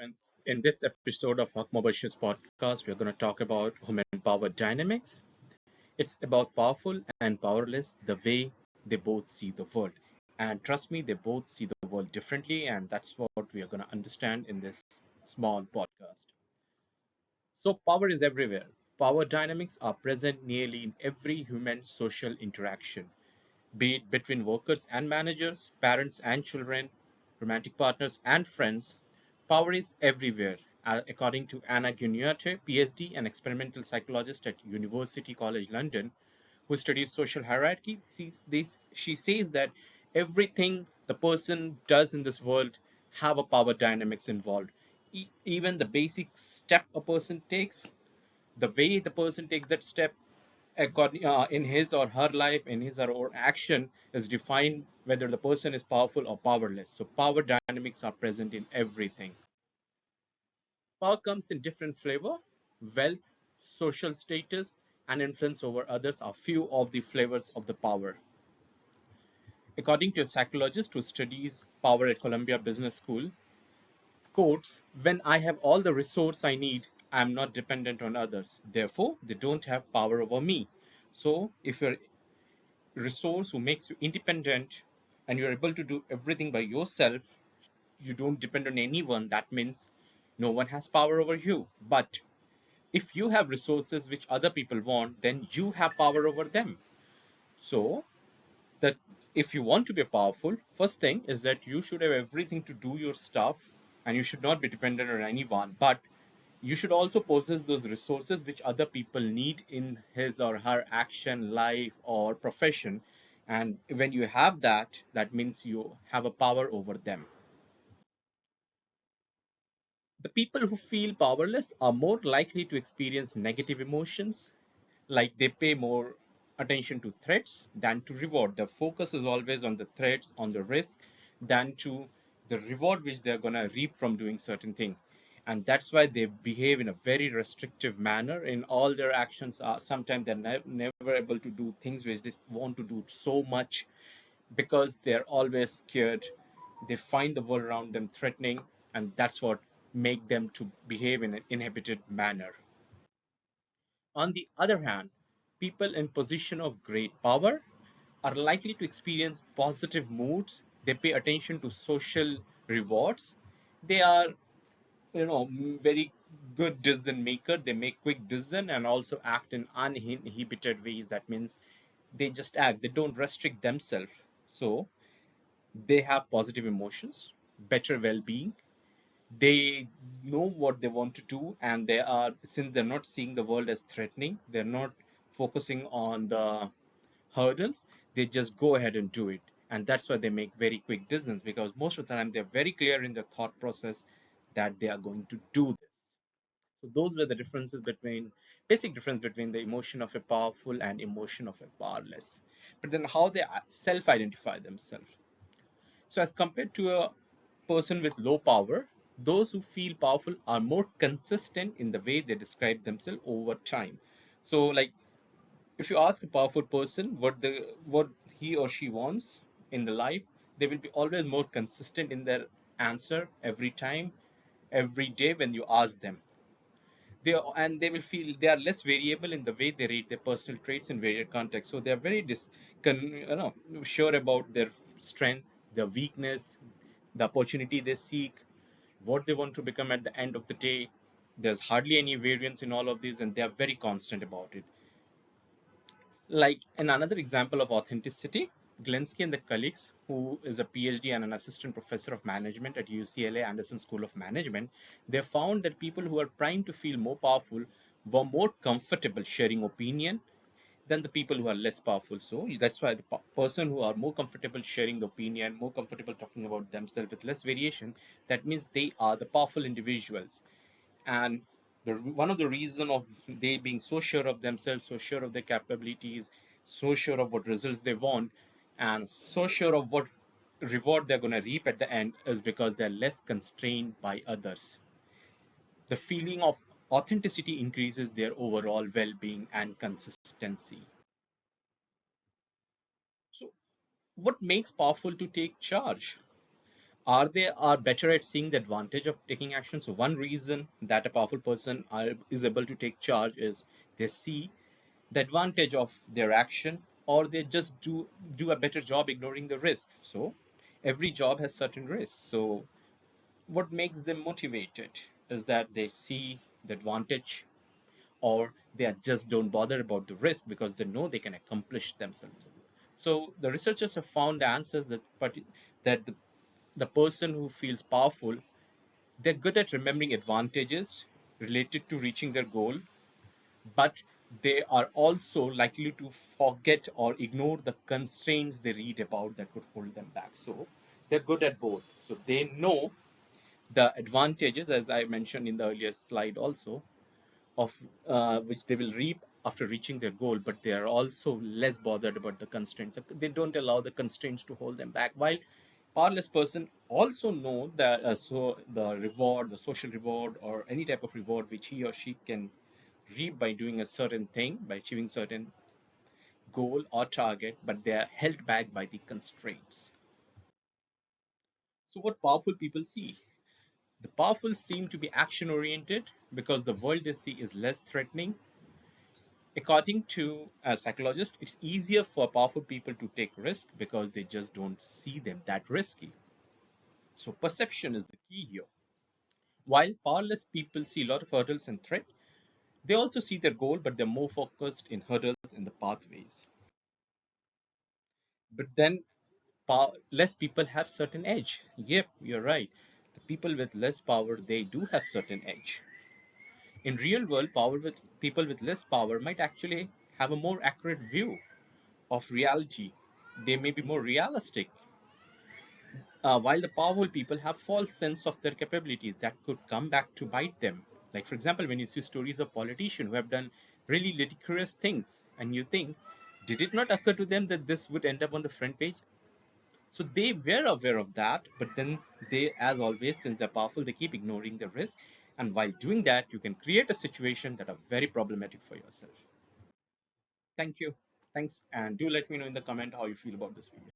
friends. In this episode of Hawk Mobashir's podcast, we're going to talk about human power dynamics. It's about powerful and powerless, the way they both see the world. And trust me, they both see the world differently, and that's what we are going to understand in this small podcast. So, power is everywhere. Power dynamics are present nearly in every human social interaction, be it between workers and managers, parents and children, romantic partners and friends. Power is everywhere, according to Anna Gugniotti, PhD and experimental psychologist at University College London, who studies social hierarchy. She says that everything the person does in this world have a power dynamics involved. Even the basic step a person takes, the way the person takes that step in his or her life, in his or her action, is defined whether the person is powerful or powerless. So power dynamics are present in everything. Power comes in different flavor. Wealth, social status, and influence over others are few of the flavors of the power. According to a psychologist who studies power at Columbia Business School, quotes, when I have all the resource I need, I am not dependent on others. Therefore, they don't have power over me. So if you're a resource who makes you independent and you're able to do everything by yourself, you don't depend on anyone, that means no one has power over you. But if you have resources which other people want, then you have power over them. So that if you want to be powerful, first thing is that you should have everything to do your stuff and you should not be dependent on anyone. But you should also possess those resources which other people need in his or her action, life, or profession. And when you have that, that means you have a power over them. The people who feel powerless are more likely to experience negative emotions, like they pay more attention to threats than to reward. The focus is always on the threats, on the risk, than to the reward which they're going to reap from doing certain thing. And that's why they behave in a very restrictive manner in all their actions. Are sometimes they're never able to do things which they want to do so much because they're always scared. They find the world around them threatening, and that's what make them to behave in an inhibited manner. On the other hand, people in position of great power are likely to experience positive moods. They pay attention to social rewards. They are, very good decision maker. They make quick decision and also act in uninhibited ways. That means they just act. They don't restrict themselves. So they have positive emotions, better well-being. They know what they want to do, and they are, since they're not seeing the world as threatening, they're not focusing on the hurdles, they just go ahead and do it. And that's why they make very quick decisions, because most of the time they're very clear in their thought process that they are going to do this. So those were the differences between, basic difference between the emotion of a powerful and emotion of a powerless. But then how they self-identify themselves. So as compared to a person with low power, those who feel powerful are more consistent in the way they describe themselves over time. So like, if you ask a powerful person what he or she wants in the life, they will be always more consistent in their answer every time, every day when you ask them. They will feel they are less variable in the way they rate their personal traits in various contexts. So they are very sure about their strength, their weakness, the opportunity they seek, what they want to become at the end of the day. There's hardly any variance in all of these, and they are very constant about it. Like in another example of authenticity, Glinsky and the colleagues, who is a PhD and an assistant professor of management at UCLA Anderson School of Management, they found that people who are primed to feel more powerful were more comfortable sharing opinion than the people who are less powerful. So that's why the person who are more comfortable sharing the opinion, more comfortable talking about themselves with less variation, that means they are the powerful individuals. And one of the reason of they being so sure of themselves, so sure of their capabilities, so sure of what results they want, and so sure of what reward they're going to reap at the end, is because they're less constrained by others. The feeling of authenticity increases their overall well-being and consistency. So what makes powerful to take charge? Are better at seeing the advantage of taking action. So one reason that a powerful person is able to take charge is they see the advantage of their action, or they just do a better job ignoring the risk. So every job has certain risks. So what makes them motivated is that they see the advantage, or they just don't bother about the risk because they know they can accomplish themselves. So the researchers have found the answers that the person who feels powerful, they're good at remembering advantages related to reaching their goal, but they are also likely to forget or ignore the constraints they read about that could hold them back. So they're good at both. So they know the advantages, as I mentioned in the earlier slide also, of which they will reap after reaching their goal, but they are also less bothered about the constraints. They don't allow the constraints to hold them back. While powerless person also know that so the reward, the social reward, or any type of reward which he or she can reap by doing a certain thing, by achieving certain goal or target, but they are held back by the constraints. So what powerful people see? The powerful seem to be action oriented because the world they see is less threatening. According to a psychologist, it's easier for powerful people to take risk because they just don't see them that risky. So perception is the key here. While powerless people see a lot of hurdles and threat, they also see their goal, but they're more focused in hurdles in the pathways. But then less people have certain edge. Yep, you're right. The people with less power, they do have certain edge. In real world, power with people with less power might actually have a more accurate view of reality. They may be more realistic, while the powerful people have false sense of their capabilities that could come back to bite them. Like for example, when you see stories of politicians who have done really ludicrous things, and you think, did it not occur to them that this would end up on the front page? So they were aware of that, but then they, as always, since they're powerful, they keep ignoring the risk. And while doing that, you can create a situation that are very problematic for yourself. Thank you. Thanks. And do let me know in the comment how you feel about this video.